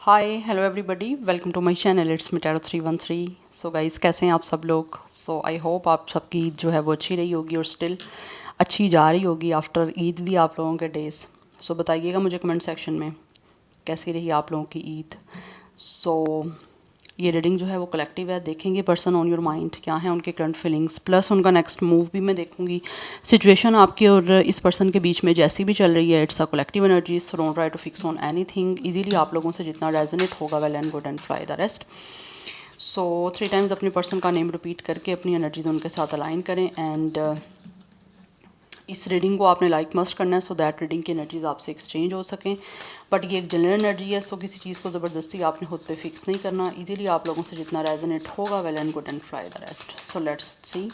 Hi hello everybody, welcome to my channel. It's me tarot 313। So guys, कैसे हैं आप सब लोग? सो आई होप आप सबकी ईद जो है वो अच्छी रही होगी और स्टिल अच्छी जा रही होगी आफ्टर ईद भी आप लोगों के डेज़। सो बताइएगा मुझे कमेंट सेक्शन में कैसी रही आप लोगों की ईद। सो ये रीडिंग जो है वो कलेक्टिव है। देखेंगे पर्सन ऑन योर माइंड क्या है, उनके करंट फीलिंग्स प्लस उनका नेक्स्ट मूव भी मैं देखूंगी। सिचुएशन आपकी और इस पर्सन के बीच में जैसी भी चल रही है, it's a collective energy, so don't try to fix on anything. Easily आप लोगों से जितना रेजोनेट होगा, well and good and fly the rest. So 3 times अपने पर्सन का नेम रिपीट करके अपनी एनर्जीज उनके साथ अलाइन करें एंड इस रीडिंग को आपने लाइक मस्ट करना है सो दैट रीडिंग की एनर्जीज आपसे एक्सचेंज हो सकें। बट ये एक जनरल एनर्जी है, सो किसी चीज़ को ज़बरदस्ती आपने खुद पे फिक्स नहीं करना। इजीली आप लोगों से जितना रेजोनेट होगा, well and good and fly the rest. So let's see,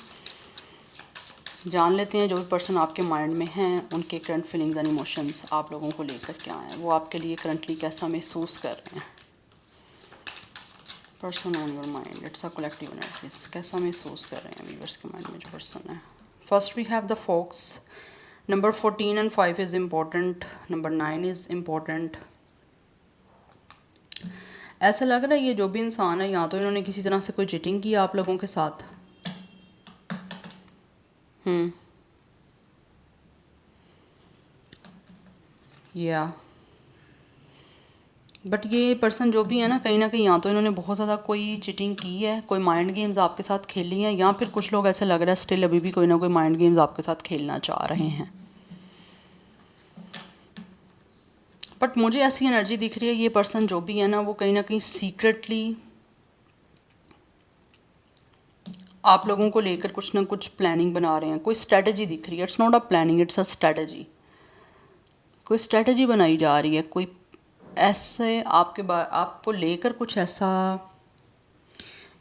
जान लेते हैं जो भी पर्सन आपके माइंड में हैं उनके करंट फीलिंग्स एंड इमोशंस आप लोगों को लेकर क्या हैं, वो आपके लिए करंटली कैसा महसूस कर रहे हैं। Person on your mind, it's a collective energies, कैसा महसूस कर रहे हैं व्यूअर्स के माइंड में जो पर्सन है। First we have the fox. Number 14 and 5 is important, number 9 is important. ऐसा लग रहा है ये जो भी इंसान है, या तो इन्होंने किसी तरह से कोई चीटिंग की आप लोगों के साथ। या बट ये पर्सन जो भी है ना कहीं या तो इन्होंने बहुत ज़्यादा कोई चीटिंग की है, कोई माइंड गेम्स आपके साथ खेली हैं, या फिर कुछ लोग ऐसे लग रहा है स्टिल अभी भी कोई ना कोई माइंड गेम्स आपके साथ खेलना चाह रहे हैं। बट मुझे ऐसी एनर्जी दिख रही है ये पर्सन जो भी है ना, वो कहीं ना कहीं सीक्रेटली आप लोगों को लेकर कुछ ना कुछ प्लानिंग बना रहे हैं। कोई स्ट्रेटजी दिख रही है, it's not a planning, it's a strategy. कोई स्ट्रेटजी बनाई जा रही है, कोई ऐसे आपको लेकर कुछ ऐसा।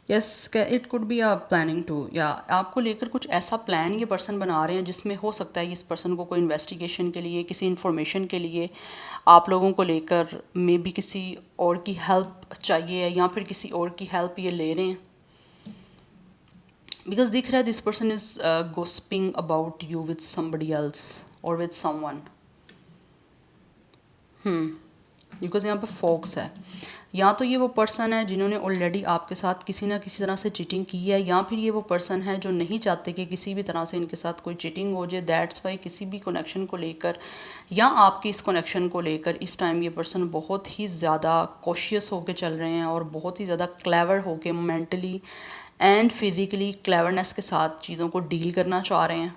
Yes, it could be a planning to, या आपको लेकर कुछ ऐसा प्लान ये पर्सन बना रहे हैं जिसमें हो सकता है इस पर्सन को कोई इन्वेस्टिगेशन के लिए, किसी इन्फॉर्मेशन के लिए आप लोगों को लेकर मे बी किसी और की हेल्प चाहिए, या फिर किसी और की हेल्प ये ले रहे हैं। बिकॉज दिख रहा है this person is gossiping about you with somebody else और विद समवन। बिकॉज यहाँ पे फोक्स है, या तो ये वो पर्सन है जिन्होंने ऑलरेडी आपके साथ किसी ना किसी तरह से चीटिंग की है, या फिर ये वो पर्सन है जो नहीं चाहते कि किसी भी तरह से इनके साथ कोई चीटिंग हो जाए। दैट्स वाई किसी भी कनेक्शन को लेकर या आपके इस कनेक्शन को लेकर इस टाइम ये पर्सन बहुत ही ज़्यादा कॉशियस होकर चल रहे हैं और बहुत ही ज़्यादा क्लेवर होकर मेंटली एंड फिज़िकली क्लेवरनेस के साथ चीज़ों को डील करना चाह रहे हैं।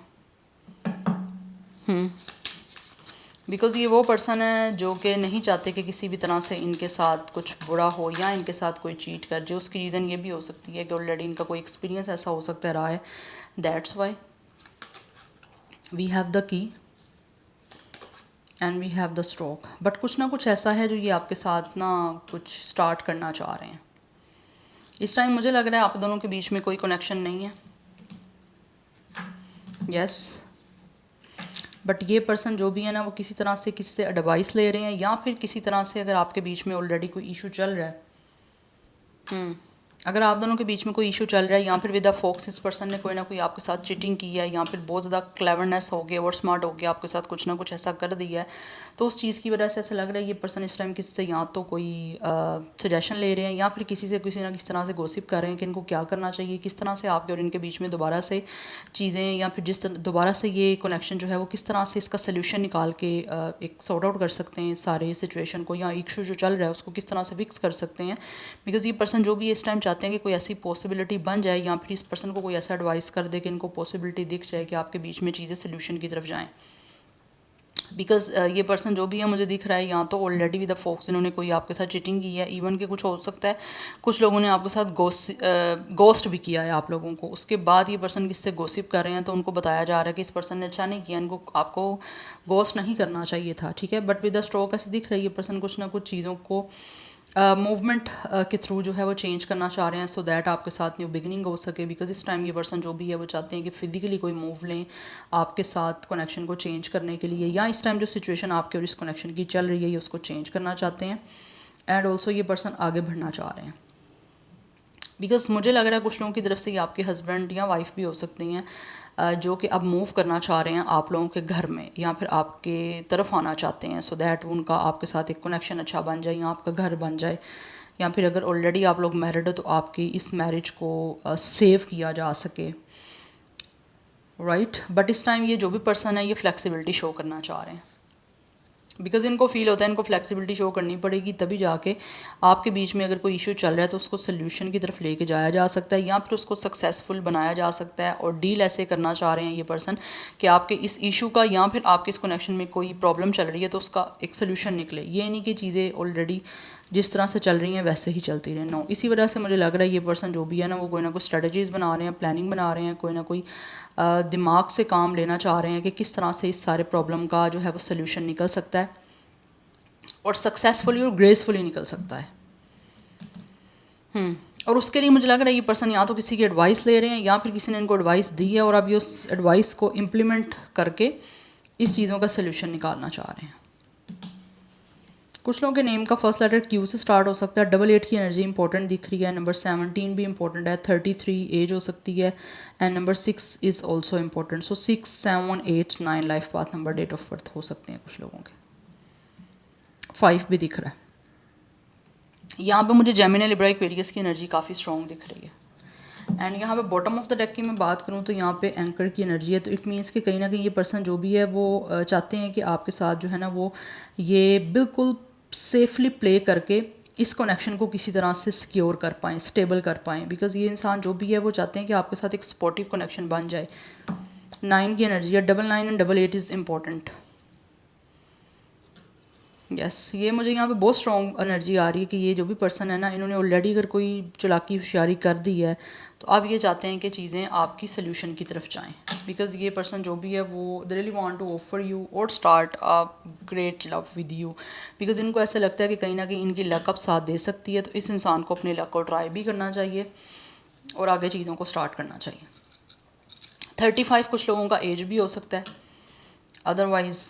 बिकॉज़ ये वो पर्सन है जो कि नहीं चाहते कि किसी भी तरह से इनके साथ कुछ बुरा हो या इनके साथ कोई चीट कर जाए। उसकी रीज़न ये भी हो सकती है कि ऑलरेडी इनका कोई एक्सपीरियंस ऐसा हो सकता है रहा है। That's why we have the key and we have the stroke. But कुछ ना कुछ ऐसा है जो ये आपके साथ ना कुछ स्टार्ट करना चाह रहे हैं। इस टाइम मुझे लग रहा है आप दोनों के बीच में कोई कनेक्शन नहीं है। यस, बट ये पर्सन जो भी है ना, वो किसी तरह से किसी से एडवाइस ले रहे हैं, या फिर किसी तरह से अगर आपके बीच में ऑलरेडी कोई इशू चल रहा है, अगर आप दोनों के बीच में कोई इशू चल रहा है, या फिर विद द फोक्स इस पर्सन ने कोई ना कोई आपके साथ चीटिंग की है, या फिर बहुत ज़्यादा क्लेवरनेस हो गया और स्मार्ट हो गया आपके साथ कुछ ना कुछ ऐसा कर दिया है, तो उस चीज़ की वजह से ऐसा लग रहा है ये पर्सन इस टाइम किसी से या तो कोई सजेशन ले रहे हैं, या फिर किसी से किसी ना किसी तरह से गोसिप कर रहे हैं कि इनको क्या करना चाहिए, किस तरह से आपके और इनके बीच में दोबारा से चीज़ें, या फिर जिस तरह दोबारा से ये कनेक्शन जो है वो किस तरह से इसका सोल्यूशन निकाल के एक सॉर्ट आउट कर सकते हैं सारे सिचुएशन को, या इशू जो चल रहा है उसको किस तरह से फिक्स कर सकते हैं। बिकॉज ये पर्सन जो भी इस टाइम चाहते हैं कि कोई ऐसी पॉसिबिलिटी बन जाए, या फिर इस पर्सन को कोई ऐसा एडवाइस कर दे कि इनको पॉसिबिलिटी दिख जाए कि आपके बीच में चीज़ें सोल्यूशन की तरफ जाएँ। बिकॉज ये पर्सन जो भी है मुझे दिख रहा है या तो ऑलरेडी विद द फोक्स इन्होंने कोई आपके साथ चीटिंग की है, इवन के कुछ हो सकता है कुछ लोगों ने आपके साथ गोस्ट भी किया है आप लोगों को। उसके बाद ये पर्सन किससे गोसिप कर रहे हैं, तो उनको बताया जा रहा है कि इस पर्सन ने अच्छा नहीं किया, इनको आपको गोस्ट नहीं करना चाहिए था, ठीक है। बट विद द स्ट्रोक ऐसे दिख रही है पर्सन कुछ ना कुछ चीज़ों को मूवमेंट के थ्रू जो है वो चेंज करना चाह रहे हैं, सो दैट आपके साथ न्यू बिगनिंग हो सके। बिकॉज इस टाइम ये पर्सन जो भी है वो चाहते हैं कि फिजिकली कोई मूव लें आपके साथ कनेक्शन को चेंज करने के लिए, या इस टाइम जो सिचुएशन आपके और इस कनेक्शन की चल रही है ये उसको चेंज करना चाहते हैं। एंड ऑल्सो ये पर्सन आगे बढ़ना चाह रहे हैं। बिकॉज मुझे लग रहा है कुछ लोगों की तरफ से ये आपके हस्बैंड या वाइफ भी हो सकती हैं, जो कि अब मूव करना चाह रहे हैं आप लोगों के घर में या फिर आपके तरफ आना चाहते हैं, सो दैट उनका आपके साथ एक कनेक्शन अच्छा बन जाए या आपका घर बन जाए, या फिर अगर ऑलरेडी आप लोग मैरिड हो तो आपकी इस मैरिज को सेव किया जा सके, राइट। बट इस टाइम ये जो भी पर्सन है ये फ्लेक्सिबिलिटी शो करना चाह रहे हैं, बिकॉज इनको फील होता है इनको फ्लेक्सिबिलिटी शो करनी पड़ेगी, तभी जाके आपके बीच में अगर कोई इशू चल रहा है तो उसको सोल्यूशन की तरफ लेके जाया जा सकता है या फिर उसको सक्सेसफुल बनाया जा सकता है। और डील ऐसे करना चाह रहे हैं ये पर्सन कि आपके इस इशू का या फिर आपके इस कनेक्शन में कोई प्रॉब्लम चल रही है तो उसका एक सोल्यूशन निकले, ये नहीं कि चीज़ें ऑलरेडी जिस तरह से चल रही हैं वैसे ही चलती रहे। नो, इसी वजह से मुझे लग रहा है ये पर्सन जो भी है ना वो कोई ना कोई स्ट्रेटजीज़ बना रहे हैं, प्लानिंग बना रहे हैं, कोई ना कोई दिमाग से काम लेना चाह रहे हैं कि किस तरह से इस सारे प्रॉब्लम का जो है वो सोल्यूशन निकल सकता है और सक्सेसफुली और ग्रेसफुली निकल सकता है। और उसके लिए मुझे लग रहा है ये पर्सन या तो किसी की एडवाइस ले रहे हैं या फिर किसी ने इनको एडवाइस दी है और अब ये उस एडवाइस को इम्प्लीमेंट करके इस चीज़ों का सोल्यूशन निकालना चाह रहे हैं। कुछ लोगों के नेम का फर्स्ट लेटर क्यू से स्टार्ट हो सकता है। 88 की एनर्जी इंपॉर्टेंट दिख रही है। नंबर 17 भी इंपॉर्टेंट है। 33 एज हो सकती है and number 6 is also important. So 6, 7, 8, 9 life path number, date of birth हो सकते हैं कुछ लोगों के। 5 भी दिख रहा है। यहाँ पे मुझे जेमिनी, लिब्रा, एक्वेरियस की एनर्जी काफ़ी स्ट्रॉन्ग दिख रही है। एंड यहाँ पे बॉटम ऑफ द डेक की मैं बात करूँ तो यहाँ पे एंकर की एनर्जी है, तो इट मीन्स कि कहीं ना कहीं ये पर्सन जो भी है वो चाहते हैं कि आपके साथ जो है ना वो ये बिल्कुल सेफली प्ले करके इस कनेक्शन को किसी तरह से सिक्योर कर पाएँ, स्टेबल कर पाएँ, बिकॉज ये इंसान जो भी है वो चाहते हैं कि आपके साथ एक सपोर्टिव कनेक्शन बन जाए। 9 की एनर्जी है। 99 एंड 88 इज़ इम्पॉर्टेंट। यस, ये मुझे यहाँ पे बहुत स्ट्रॉन्ग एनर्जी आ रही है कि ये जो भी पर्सन है ना इन्होंने ऑलरेडी अगर कोई चालाकी होशियारी कर दी है तो अब ये चाहते हैं कि चीज़ें आपकी सोल्यूशन की तरफ जाएं, बिकॉज ये पर्सन जो भी है वो they really want to offer you और start a great love with you, because इनको ऐसा लगता है कि कहीं ना कहीं इनकी लक अब साथ दे सकती है, तो इस इंसान को अपने लक को ट्राई भी करना चाहिए और आगे चीज़ों को स्टार्ट करना चाहिए। 35 कुछ लोगों का एज भी हो सकता है, अदरवाइज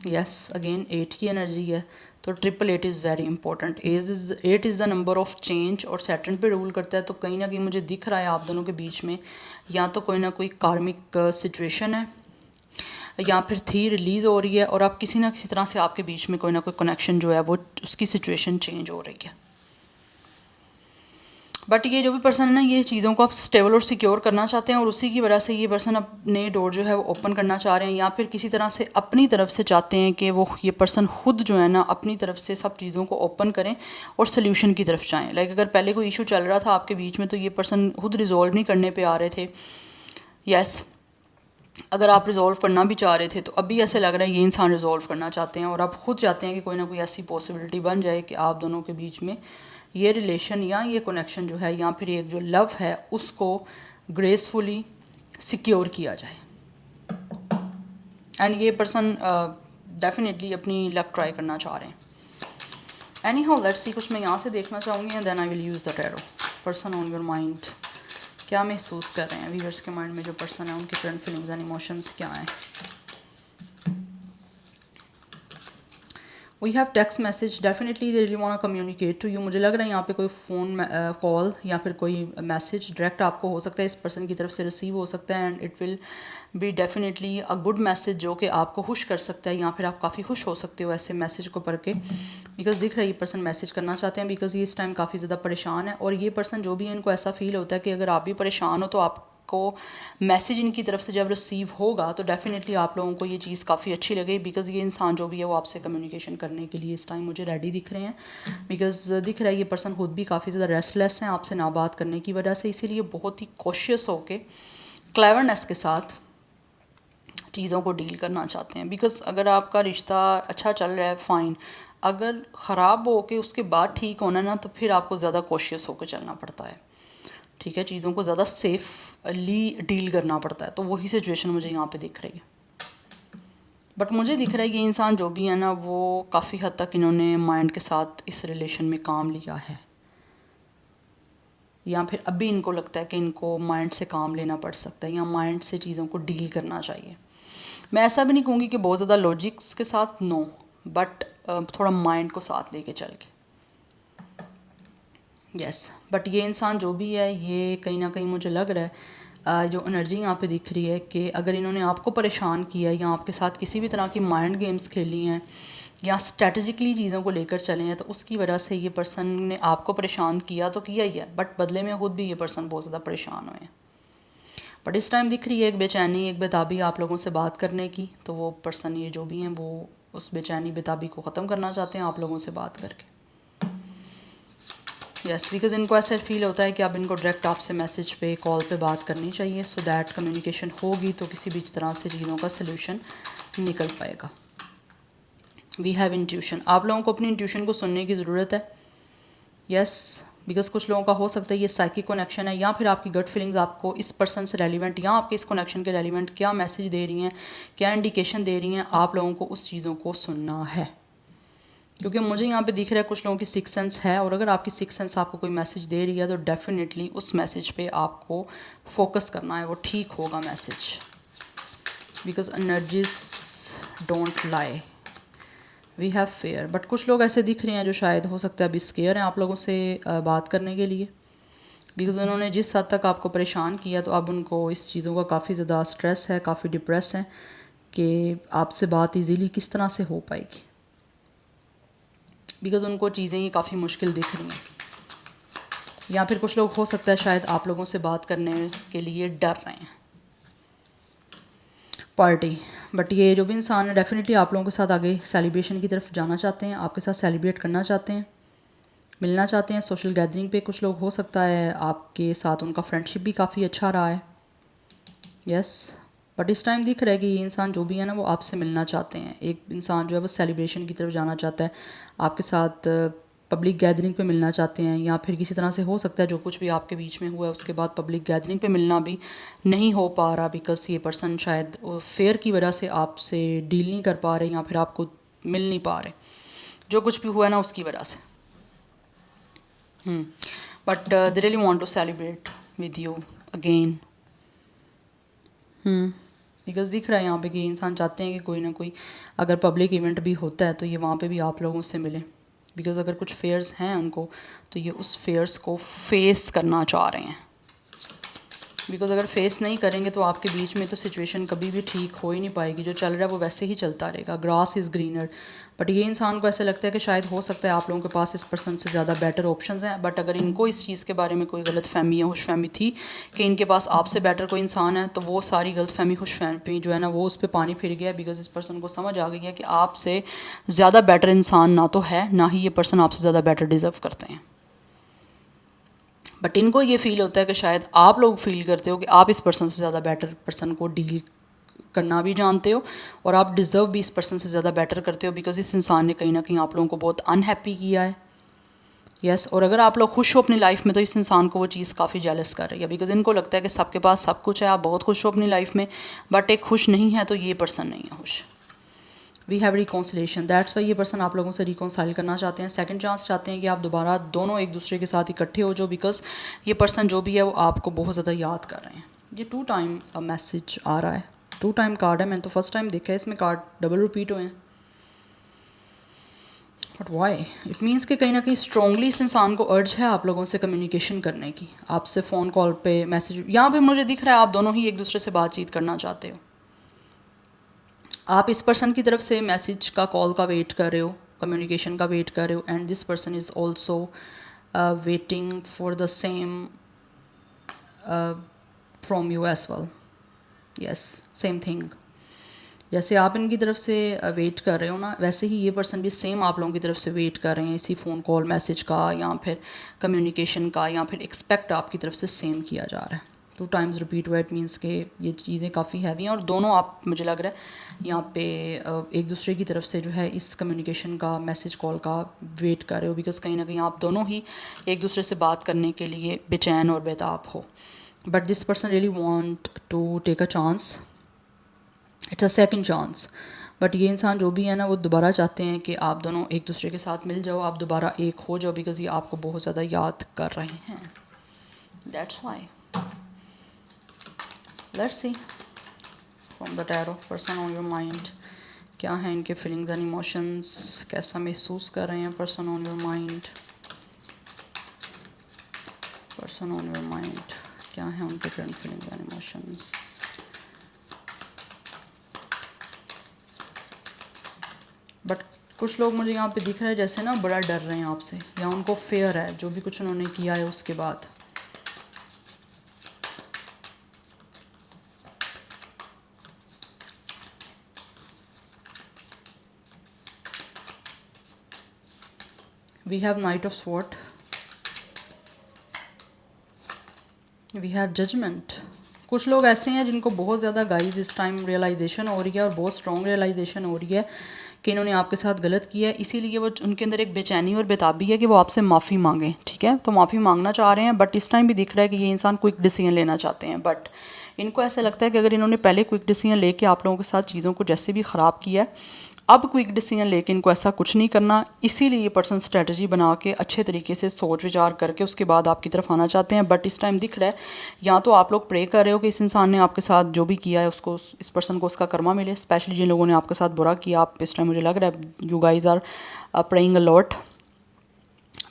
यस अगेन 8 की एनर्जी है, तो 888 is very important. 8 is the number of change और सैटर्न पे रूल करता है, तो कहीं ना कहीं मुझे दिख रहा है आप दोनों के बीच में या तो कोई ना कोई कार्मिक सिचुएशन है या फिर थी रिलीज़ हो रही है और आप किसी ना किसी तरह से आपके बीच में कोई ना कोई कनेक्शन जो है वो उसकी सिचुएशन चेंज हो रही है। बट ये जो भी पर्सन है ना ये चीज़ों को आप स्टेबल और सिक्योर करना चाहते हैं और उसी की वजह से ये पर्सन अपने डोर जो है वो ओपन करना चाह रहे हैं या फिर किसी तरह से अपनी तरफ से चाहते हैं कि वो ये पर्सन खुद जो है ना अपनी तरफ से सब चीज़ों को ओपन करें और सोल्यूशन की तरफ जाएँ। लाइक अगर पहले कोई इशू चल रहा था आपके बीच में तो ये पर्सन खुद रिजॉल्व नहीं करने पर आ रहे थे। यस, अगर आप रिजॉल्व करना भी चाह रहे थे तो अभी ऐसे लग रहा है ये इंसान रिजॉल्व करना चाहते हैं और आप खुद चाहते हैं कि कोई ना कोई ऐसी पॉसिबिलिटी बन जाए कि आप दोनों के बीच में ये रिलेशन या ये कनेक्शन जो है या फिर एक जो लव है उसको ग्रेसफुली सिक्योर किया जाए। एंड ये पर्सन डेफिनेटली अपनी लक ट्राई करना चाह रहे हैं। एनी हाउ लेट्स सी, कुछ मैं यहाँ से देखना चाहूँगी and then I will use the tarot. Person on your mind क्या महसूस कर रहे हैं, व्यूअर्स के माइंड में जो पर्सन है उनकी करंट फीलिंग्स एंड इमोशंस क्या हैं। We have text message, definitely they really want to communicate to you. मुझे लग रहा है यहाँ पे कोई फ़ोन कॉल या फिर कोई मैसेज डायरेक्ट आपको हो सकता है इस पर्सन की तरफ से रिसीव हो सकता है and it will be definitely a good message जो कि आपको खुश कर सकता है या फिर आप काफ़ी खुश हो सकते हो ऐसे मैसेज को पढ़ के, बिकॉज दिख रहा है ये पर्सन मैसेज करना चाहते हैं बिकॉज ये इस टाइम काफ़ी ज़्यादा परेशान है और ये पर्सन जो भी है इनको ऐसा फील होता है कि अगर आप भी परेशान हो तो आप को मैसेज इनकी तरफ से जब रिसीव होगा तो डेफिनेटली आप लोगों को ये चीज़ काफ़ी अच्छी लगेगी, बिकॉज़ ये इंसान जो भी है वो आपसे कम्युनिकेशन करने के लिए इस टाइम मुझे रेडी दिख रहे हैं। बिकॉज़ दिख रहा है ये पर्सन खुद भी काफ़ी ज़्यादा रेस्टलेस हैं आपसे ना बात करने की वजह से, इसीलिए बहुत ही कॉशियस होके क्लेवरनेस के साथ चीज़ों को डील करना चाहते हैं। बिकॉज़ अगर आपका रिश्ता अच्छा चल रहा है फ़ाइन, अगर ख़राब हो के उसके बाद ठीक होना ना तो फिर आपको ज़्यादा कॉशियस होकर चलना पड़ता है, ठीक है, चीज़ों को ज़्यादा सेफली डील करना पड़ता है। तो वही सिचुएशन मुझे यहाँ पे दिख रही है। बट मुझे दिख रहा है ये इंसान जो भी है ना वो काफ़ी हद तक इन्होंने माइंड के साथ इस रिलेशन में काम लिया है या फिर अभी इनको लगता है कि इनको माइंड से काम लेना पड़ सकता है या माइंड से चीज़ों को डील करना चाहिए। मैं ऐसा भी नहीं कहूँगी कि बहुत ज़्यादा लॉजिक्स के साथ, नो, बट थोड़ा माइंड को साथ लेके चल के। यस, बट ये इंसान जो भी है ये कहीं ना कहीं मुझे लग रहा है जो एनर्जी यहाँ पे दिख रही है कि अगर इन्होंने आपको परेशान किया या आपके साथ किसी भी तरह की माइंड गेम्स खेली हैं या स्ट्रेटजिकली चीज़ों को लेकर चले हैं, तो उसकी वजह से ये पर्सन ने आपको परेशान किया तो किया ही है, बट बदले में खुद भी ये पर्सन बहुत ज़्यादा परेशान हुए हैं। बट इस टाइम दिख रही है एक बेचैनी, एक बेताबी आप लोगों से बात करने की। तो वो पर्सन ये जो भी हैं वो उस बेचैनी बेताबी को ख़त्म करना चाहते हैं आप लोगों से बात करके। यस, बिकॉज इनको ऐसा फील होता है कि अब इनको डायरेक्ट आपसे मैसेज पे कॉल पे बात करनी चाहिए, सो दैट कम्युनिकेशन होगी तो किसी भी तरह से चीज़ों का सलूशन निकल पाएगा। वी हैव इंट्यूशन, आप लोगों को अपनी इंट्यूशन को सुनने की ज़रूरत है। यस, बिकॉज कुछ लोगों का हो सकता है ये साइकिक कनेक्शन है या फिर आपकी गट फीलिंग्स आपको इस पर्सन से रेलिवेंट या आपके इस कनेक्शन के रेलिवेंट क्या मैसेज दे रही हैं, क्या इंडिकेशन दे रही हैं, आप लोगों को उस चीज़ों को सुनना है। क्योंकि मुझे यहाँ पे दिख रहा है कुछ लोगों की सिक्स सेंस है, और अगर आपकी सिक्स सेंस आपको कोई मैसेज दे रही है तो डेफिनेटली उस मैसेज पे आपको फोकस करना है, वो ठीक होगा message. Because energies don't lie, we have fear. But कुछ लोग ऐसे दिख रहे हैं जो शायद हो सकता है अभी स्केयर हैं आप लोगों से बात करने के लिए, बिकॉज उन्होंने जिस हद तक आपको परेशान किया तो अब उनको इस चीज़ों का काफ़ी ज़्यादा स्ट्रेस है, काफ़ी डिप्रेस है कि आपसे बात इजीली किस तरह से हो पाएगी, बिकॉज उनको चीज़ें ही काफ़ी मुश्किल दिख रही हैं। या फिर कुछ लोग हो सकता है शायद आप लोगों से बात करने के लिए डर रहे हैं। पार्टी, बट ये जो भी इंसान है डेफिनेटली आप लोगों के साथ आगे सेलिब्रेशन की तरफ जाना चाहते हैं, आपके साथ सेलिब्रेट करना चाहते हैं, मिलना चाहते हैं। सोशल गैदरिंग पे कुछ लोग हो सकता है आपके साथ उनका फ्रेंडशिप भी काफ़ी अच्छा रहा है। यस, बट इस टाइम दिख रहा है कि ये इंसान जो भी है ना वो आपसे मिलना चाहते हैं। एक इंसान जो है वो सेलिब्रेशन की तरफ जाना चाहता है, आपके साथ पब्लिक गैदरिंग पे मिलना चाहते हैं, या फिर किसी तरह से हो सकता है जो कुछ भी आपके बीच में हुआ है उसके बाद पब्लिक गैदरिंग पे मिलना भी नहीं हो पा रहा, बिकॉज ये पर्सन शायद फेयर की वजह से आपसे डील नहीं कर पा रहे या फिर आपको मिल नहीं पा रहे, जो कुछ भी हुआ है ना उसकी वजह से। But they really want to celebrate with you again. Because दिख रहा है यहाँ पे कि इंसान चाहते हैं कि कोई ना कोई अगर पब्लिक इवेंट भी होता है तो ये वहाँ पे भी आप लोगों से मिले, बिकॉज अगर कुछ फेयर्स हैं उनको तो ये उस फेयर्स को फेस करना चाह रहे हैं। बिकॉज अगर फेस नहीं करेंगे तो आपके बीच में तो सिचुएशन कभी भी ठीक हो ही नहीं पाएगी, जो चल रहा है वो वैसे ही चलता रहेगा, ग्रास इज़ ग्रीनर। बट ये इंसान को ऐसा लगता है कि शायद हो सकता है आप लोगों के पास इस पर्सन से ज़्यादा बेटर ऑप्शंस हैं, बट अगर इनको इस चीज़ के बारे में कोई गलत फहमी या खुश फहमी थी कि इनके पास आपसे बेटर कोई इंसान है, तो वो सारी गलत फहमी खुश फहमी जो है ना वो उस पर पानी फिर गया, बिकॉज इस पर्सन को समझ आ गई है कि आपसे ज़्यादा बेटर इंसान ना तो है, ना ही ये पर्सन आपसे ज़्यादा बेटर डिज़र्व करते हैं। बट इनको ये फील होता है कि शायद आप लोग फील करते हो कि आप इस पर्सन से ज़्यादा बेटर पर्सन को डील करना भी जानते हो और आप डिज़र्व भी इस पर्सन से ज़्यादा बेटर करते हो, बिकॉज इस इंसान ने कहीं ना कहीं आप लोगों को बहुत अनहैप्पी किया है। यस, और अगर आप लोग खुश हो अपनी लाइफ में तो इस इंसान को वो चीज़ काफ़ी जेलस कर रही है, बिकॉज इनको लगता है कि सबके पास सब कुछ है, आप बहुत खुश हो अपनी लाइफ में, बट एक खुश नहीं है तो ये पर्सन नहीं है खुश। We have reconciliation, that's why ये पर्सन आप लोगों से रिकॉन्साइल करना चाहते हैं, सेकंड चांस चाहते हैं कि आप दोबारा दोनों एक दूसरे के साथ इकट्ठे हो जाओ, बिकॉज ये पर्सन जो भी है वो आपको बहुत ज़्यादा याद कर रहे हैं। ये 2 टाइम मैसेज आ रहा है, 2 टाइम कार्ड है, मैंने तो फर्स्ट टाइम देखा है इसमें कार्ड डबल रिपीट हुए हैं। बट वाई, इट मीन्स कि कहीं ना कहीं स्ट्रॉन्गली इस इंसान को अर्ज है आप लोगों से कम्युनिकेशन करने की, आपसे फ़ोन कॉल पे मैसेज, यहाँ पे मुझे दिख रहा है आप दोनों ही एक दूसरे से बातचीत करना चाहते हो। आप इस पर्सन की तरफ से मैसेज का, कॉल का वेट कर रहे हो, कम्युनिकेशन का वेट कर रहे हो, and this person is also waiting for the same from you as well. Yes, same thing, जैसे आप इनकी तरफ से वेट कर रहे हो ना, वैसे ही ये पर्सन भी सेम आप लोगों की तरफ से वेट कर रहे हैं, इसी फ़ोन कॉल मैसेज का या फिर कम्युनिकेशन का, या फिर एक्सपेक्ट आपकी तरफ से सेम किया जा रहा है। 2 टाइम्स रिपीट हुआ, इट मीन्स के ये चीज़ें काफ़ी हैवी हैं और दोनों आप, मुझे लग रहा है यहाँ पे एक दूसरे की तरफ से जो है इस कम्युनिकेशन का, मैसेज कॉल का वेट कर रहे हो, बिकॉज कहीं ना कहीं आप दोनों ही एक दूसरे से बात करने के लिए बेचैन और बेताब हो। But this person really want to take a chance, it's a second chance. But ये इंसान जो भी है ना वो दोबारा चाहते हैं कि आप दोनों एक दूसरे के साथ मिल जाओ, आप दोबारा एक हो जाओ, बिकॉज ये आपको बहुत ज़्यादा याद कर रहे हैं। That's why, let's see from the tarot, person on your mind, क्या है इनके फीलिंग्स एंड इमोशंस, कैसा महसूस कर रहे हैं person on your mind, person on your mind, क्या है उनके current feelings and emotions. But कुछ लोग मुझे यहाँ पे दिख रहा है जैसे ना बड़ा डर रहे हैं आपसे, या उनको फेयर है जो भी कुछ उन्होंने किया है उसके बाद। We have knight of sword, we have judgment. कुछ लोग ऐसे हैं जिनको बहुत ज़्यादा गाइस इस टाइम रियलाइजेशन हो रही है, और बहुत स्ट्रॉन्ग रियलाइजेशन हो रही है कि इन्होंने आपके साथ गलत किया है, इसीलिए वो उनके अंदर एक बेचैनी और बेताबी है कि वो आपसे माफ़ी मांगें। ठीक है, तो माफ़ी मांगना चाह रहे हैं, बट इस टाइम भी दिख रहा है कि ये इंसान क्विक डिसीजन लेना चाहते हैं। बट इनको ऐसा लगता है कि अगर इन्होंने पहले क्विक डिसीजन लेके आप लोगों के साथ चीज़ों को जैसे भी ख़राब किया है, अब क्विक डिसीजन लेके इनको ऐसा कुछ नहीं करना। इसीलिए ये पर्सन स्ट्रेटजी बना के अच्छे तरीके से सोच विचार करके उसके बाद आपकी तरफ आना चाहते हैं। बट इस टाइम दिख रहा है या तो आप लोग प्रे कर रहे हो कि इस इंसान ने आपके साथ जो भी किया है उसको, इस पर्सन को उसका कर्मा मिले। स्पेशली जिन लोगों ने आपके साथ बुरा किया, आप इस टाइम मुझे लग रहा है you guys are praying a lot,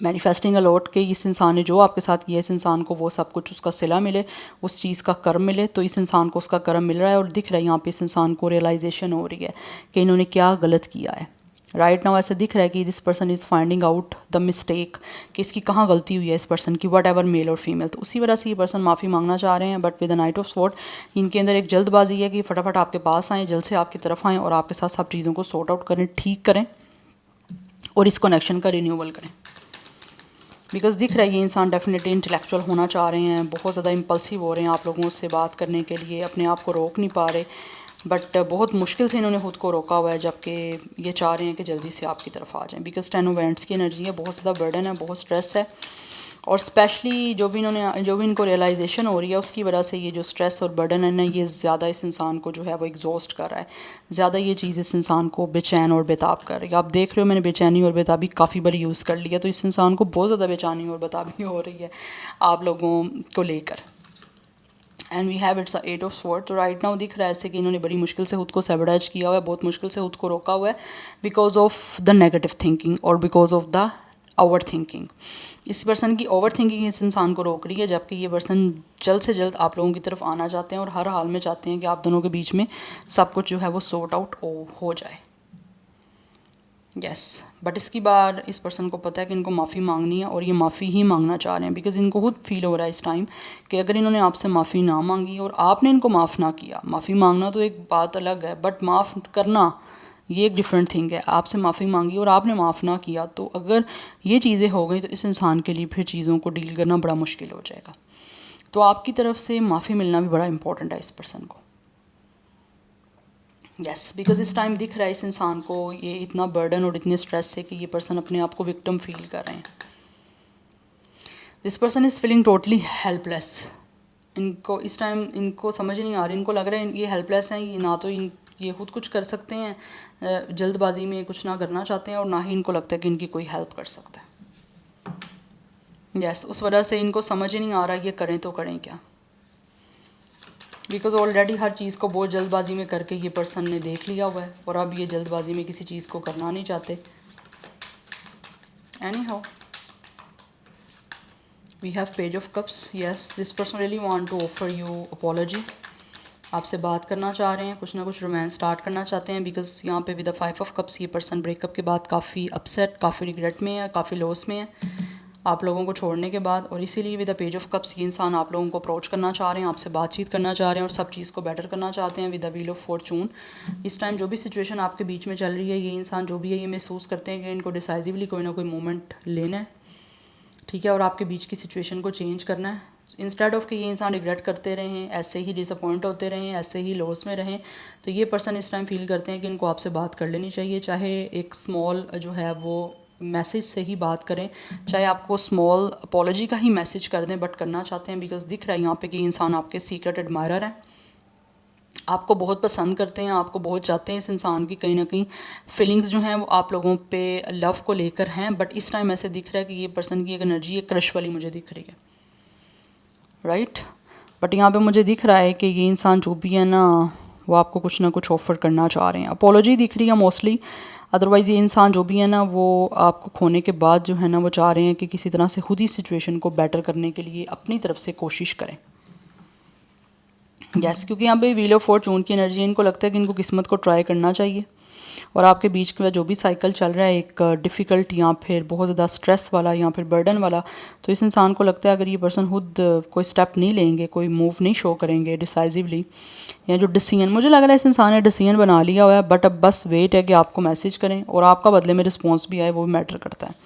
manifesting a lot कि इस इंसान ने जो आपके साथ किया, इस इंसान को वो सब कुछ उसका सिला मिले, उस चीज़ का कर्म मिले। तो इस इंसान को उसका कर्म मिल रहा है, और दिख रहा है यहाँ पे इस इंसान को रियलाइजेशन हो रही है कि इन्होंने क्या गलत किया है। राइट नाउ ऐसा दिख रहा है कि this person is finding out the mistake, कि इसकी कहाँ गलती हुई है इस पर्सन की, वट एवर मेल और फीमेल। तो उसी वजह से ये पर्सन माफ़ी मांगना चाह रहे हैं। But with the night of sword इनके अंदर एक जल्दबाजी है कि फटाफट आपके पास आएँ, जल्द से आपकी तरफ आएँ और आपके साथ सब चीज़ों को सॉर्ट आउट करें, ठीक करें, और इस कनेक्शन का रिन्यूअल करें। बिकॉज दिख रहा है ये इंसान डेफिनेटली इंटेलेक्चुअल होना चाह रहे हैं, बहुत ज़्यादा इम्पल्सिव हो रहे हैं आप लोगों से बात करने के लिए, अपने आप को रोक नहीं पा रहे। बट बहुत मुश्किल से इन्होंने खुद को रोका हुआ है, जबकि ये चाह रहे हैं कि जल्दी से आपकी तरफ आ जाएं। बिकॉज 10 ऑफ वैंड्स की एनर्जी है, बहुत ज़्यादा बर्डन है, बहुत स्ट्रेस है, और स्पेशली जो भी इनको रियलाइजेशन हो रही है उसकी वजह से ये जो स्ट्रेस और बर्डन है ना, ये ज़्यादा इस इंसान को जो है वो एग्जॉस्ट कर रहा है। ज़्यादा ये चीज़ इस इंसान को बेचैन और बेताब कर रही है। आप देख रहे हो मैंने बेचैनी और बेताबी काफ़ी बार यूज़ कर लिया, तो इस इंसान को बहुत ज़्यादा बेचैनी और बेताबी हो रही है आप लोगों को लेकर। And we have it's 8 of sword. तो राइट नाउ दिख रहा है ऐसे कि इन्होंने बड़ी मुश्किल से खुद को सैबोटेज किया हुआ है, बहुत मुश्किल से खुद को रोका हुआ है, because of the negative thinking और because of the overthinking. इस पर्सन की ओवर थिंकिंग इस इंसान को रोक रही है, जबकि ये पर्सन जल्द से जल्द आप लोगों की तरफ आना चाहते हैं और हर हाल में चाहते हैं कि आप दोनों के बीच में सब कुछ जो है वो सॉर्ट आउट हो जाए। यस, बट इसकी बार इस पर्सन को पता है कि इनको माफ़ी मांगनी है, और ये माफ़ी ही मांगना चाह रहे हैं, बिकॉज इनको खुद फील हो रहा है इस टाइम कि अगर इन्होंने आपसे माफ़ी ना मांगी और आपने इनको माफ़ ना किया, माफ़ी मांगना तो एक बात अलग है, बट माफ़ करना ये एक डिफरेंट थिंग है। आपसे माफ़ी मांगी और आपने माफ़ ना किया, तो अगर ये चीज़ें हो गई तो इस इंसान के लिए फिर चीज़ों को डील करना बड़ा मुश्किल हो जाएगा। तो आपकी तरफ से माफ़ी मिलना भी बड़ा इंपॉर्टेंट है इस पर्सन को। यस, बिकॉज इस टाइम दिख रहा है इस इंसान को ये इतना बर्डन और इतने स्ट्रेस है कि ये पर्सन अपने आप को विक्टिम फील कर रहे हैं। This person is feeling totally helpless. इनको इस टाइम इनको समझ नहीं आ रही, इनको लग रहा है ये हेल्पलेस हैं, ये ना तो ये खुद कुछ कर सकते हैं, जल्दबाजी में कुछ ना करना चाहते हैं, और ना ही इनको लगता है कि इनकी कोई हेल्प कर सकता है। यस, उस वजह से इनको समझ ही नहीं आ रहा ये करें तो करें क्या, बिकॉज ऑलरेडी हर चीज़ को बहुत जल्दबाजी में करके ये पर्सन ने देख लिया हुआ है, और अब ये जल्दबाजी में किसी चीज़ को करना नहीं चाहते। Anyhow we have page of cups. Yes, this person really want to offer you apology. आपसे बात करना चाह रहे हैं, कुछ ना कुछ रोमांस स्टार्ट करना चाहते हैं, बिकॉज यहाँ पे विद द 5 ऑफ कप्स ये पर्सन ब्रेकअप के बाद काफ़ी अपसेट, काफ़ी रिग्रेट में है, काफ़ी लॉस में है आप लोगों को छोड़ने के बाद, और इसीलिए with the page of cups ये इंसान आप लोगों को अप्रोच करना चाह रहे हैं, आपसे बातचीत करना चाह रहे हैं और सब चीज़ को बेटर करना चाहते हैं with the wheel of Fortune. इस टाइम जो भी सिचुएशन आपके बीच में चल रही है, ये इंसान जो भी है ये महसूस करते हैं कि इनको डिसाइसिवली कोई ना कोई मोमेंट लेना है, ठीक है, और आपके बीच की सिचुएशन को चेंज करना है। इंस्टेड ऑफ कि ये इंसान रिग्रेट करते रहें, ऐसे ही डिसअपॉइंट होते रहें, ऐसे ही लॉस में रहें, तो ये पर्सन इस टाइम फील करते हैं कि इनको आपसे बात कर लेनी चाहिए। चाहे एक स्मॉल जो है वो मैसेज से ही बात करें, चाहे आपको स्मॉल अपॉलॉजी का ही मैसेज कर दें, बट करना चाहते हैं, बिकॉज दिख रहा है यहाँ पे कि इंसान आपके सीक्रेट एडमायरर हैं, आपको बहुत पसंद करते हैं, आपको बहुत चाहते हैं। इस इंसान की कहीं ना कहीं फीलिंग्स जो हैं वो आप लोगों पे लव को लेकर हैं, बट इस टाइम ऐसे दिख रहा है कि ये पर्सन की एक एनर्जी एक क्रश वाली मुझे दिख रही है, राइट। बट यहाँ पे मुझे दिख रहा है कि ये इंसान जो भी है ना वो आपको कुछ ना कुछ ऑफ़र करना चाह रहे हैं। अपॉलॉजी दिख रही है मोस्टली, अदरवाइज़ ये इंसान जो भी है ना वो आपको खोने के बाद जो है ना वो चाह रहे हैं कि किसी तरह से खुद ही सिचुएशन को बेटर करने के लिए अपनी तरफ से कोशिश करें। यस, क्योंकि यहाँ पे व्हील ऑफ फॉर्चून की एनर्जी है, इनको लगता है कि इनको किस्मत को ट्राई करना चाहिए। और आपके बीच का जो भी साइकिल चल रहा है एक डिफ़िकल्ट या फिर बहुत ज़्यादा स्ट्रेस वाला या फिर बर्डन वाला, तो इस इंसान को लगता है अगर ये पर्सन खुद कोई स्टेप नहीं लेंगे, कोई मूव नहीं शो करेंगे डिसाइसिवली, या जो डिसीजन मुझे लग रहा है इस इंसान ने डिसीजन बना लिया हुआ है, बट अब बस वेट है कि आपको मैसेज करें और आपका बदले में रिस्पॉन्स भी आए, वो भी मैटर करता है।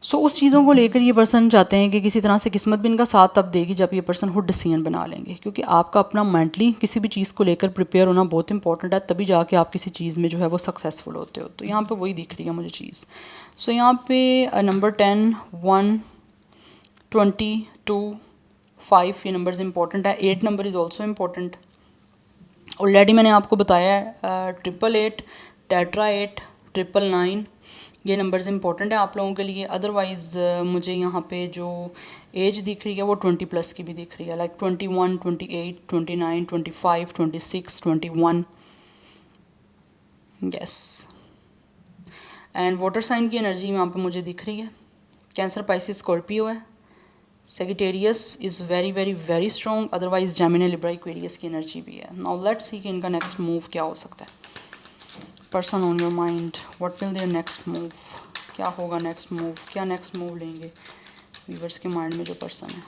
सो उस चीज़ों को लेकर ये पर्सन चाहते हैं कि किसी तरह से किस्मत भी इनका साथ तब देगी जब ये पर्सन खुद डिसीजन बना लेंगे, क्योंकि आपका अपना मेंटली किसी भी चीज़ को लेकर प्रिपेयर होना बहुत इंपॉर्टेंट है, तभी जाके आप किसी चीज़ में जो है वो सक्सेसफुल होते हो। तो यहाँ पे वही दिख रही है मुझे चीज़। सो यहाँ पे नंबर 10, 1, 20, 2, 5 ये नंबर्स इंपॉर्टेंट है। 8 number is also important. Already मैंने आपको बताया है 888, टेट्रा 8, 999 ये नंबर्स इंपॉर्टेंट है आप लोगों के लिए। अदरवाइज़ मुझे यहाँ पे जो एज दिख रही है वो 20+ की भी दिख रही है, like 21, 28, 29, 25, 26, 21। Yes, and water sign की एनर्जी यहाँ पे मुझे दिख रही है। कैंसर, पाइसिस, स्कॉर्पियो है। Sagittarius is very very very strong. Otherwise Gemini, Libra, Aquarius की एनर्जी भी है। नाउ लेट्स सी कि इनका नेक्स्ट मूव क्या हो सकता है। Person on your mind, what will their next move, क्या होगा नेक्स्ट मूव, क्या नेक्स्ट मूव लेंगे व्यूअर्स के माइंड में जो पर्सन है।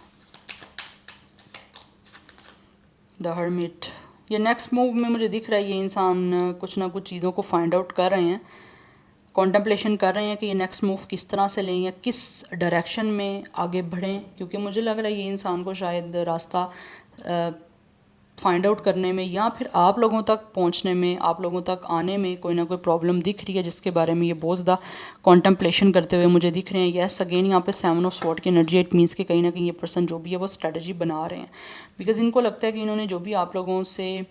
द हर्मिट, ये नेक्स्ट मूव में मुझे दिख रहा है ये इंसान कुछ ना कुछ चीज़ों को फाइंड आउट कर रहे हैं, कॉन्टम्पलेशन कर रहे हैं कि ये नेक्स्ट मूव किस तरह से लें या किस डायरेक्शन में आगे बढ़ें, क्योंकि मुझे लग रहा है ये इंसान को शायद रास्ता फाइंड आउट करने में या फिर आप लोगों तक पहुंचने में, आप लोगों तक आने में कोई ना कोई प्रॉब्लम दिख रही है, जिसके बारे में ये बहुत ज़्यादा कॉन्टम्पलेशन करते हुए मुझे दिख रहे हैं। यस, अगेन यहाँ पे 7 ऑफ स्वॉर्ड की एनर्जी, इट मीन्स कि कहीं ना कहीं ये पर्सन जो भी है वो स्ट्रेटजी बना रहे हैं, बिकॉज इनको लगता है कि इन्होंने जो भी आप लोगों से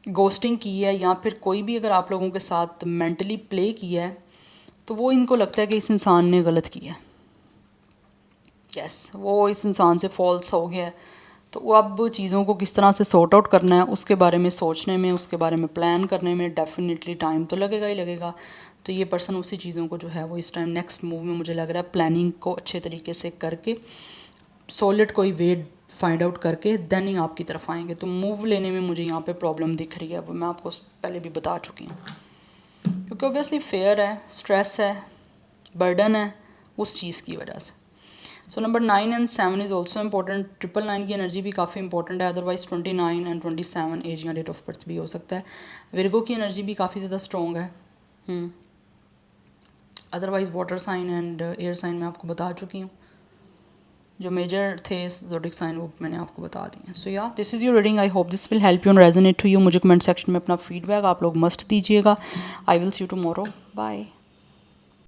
गोस्टिंग की है या फिर कोई भी अगर आप लोगों के साथ मेंटली प्ले किया है, तो वो इनको लगता है कि इस इंसान ने गलत किया है। यस, वो इस इंसान से फॉल्स हो गया है, तो अब चीज़ों को किस तरह से सॉर्ट आउट करना है उसके बारे में सोचने में, उसके बारे में प्लान करने में डेफिनेटली टाइम तो लगेगा ही लगेगा। तो ये पर्सन उसी चीज़ों को जो है वो इस टाइम नेक्स्ट मूव में मुझे लग रहा है प्लानिंग को अच्छे तरीके से करके, सॉलिड कोई वे फाइंड आउट करके देन ही आपकी तरफ आएंगे। तो मूव लेने में मुझे यहाँ पे प्रॉब्लम दिख रही है, वो मैं आपको पहले भी बता चुकी हूँ, क्योंकि ऑब्वियसली फेयर है, स्ट्रेस है, बर्डन है उस चीज़ की वजह से। So number 9 and 7 is also important. 999 की एनर्जी भी काफ़ी इंपॉर्टेंट है। अदरवाइज 29 एंड 27 एज या डेट ऑफ बर्थ भी हो सकता है। विर्गो की एनर्जी भी काफ़ी ज़्यादा स्ट्रॉन्ग है। Otherwise water sign and air sign मैं आपको बता चुकी हूँ, जो मेजर थे ज़ोडिक साइन वो मैंने आपको बता दिए। सो या this is your reading, I hope this will help you and resonate to you. मुझे कमेंट सेक्शन में अपना फीडबैक आप लोग मस्ट दीजिएगा। I will see you tomorrow, bye.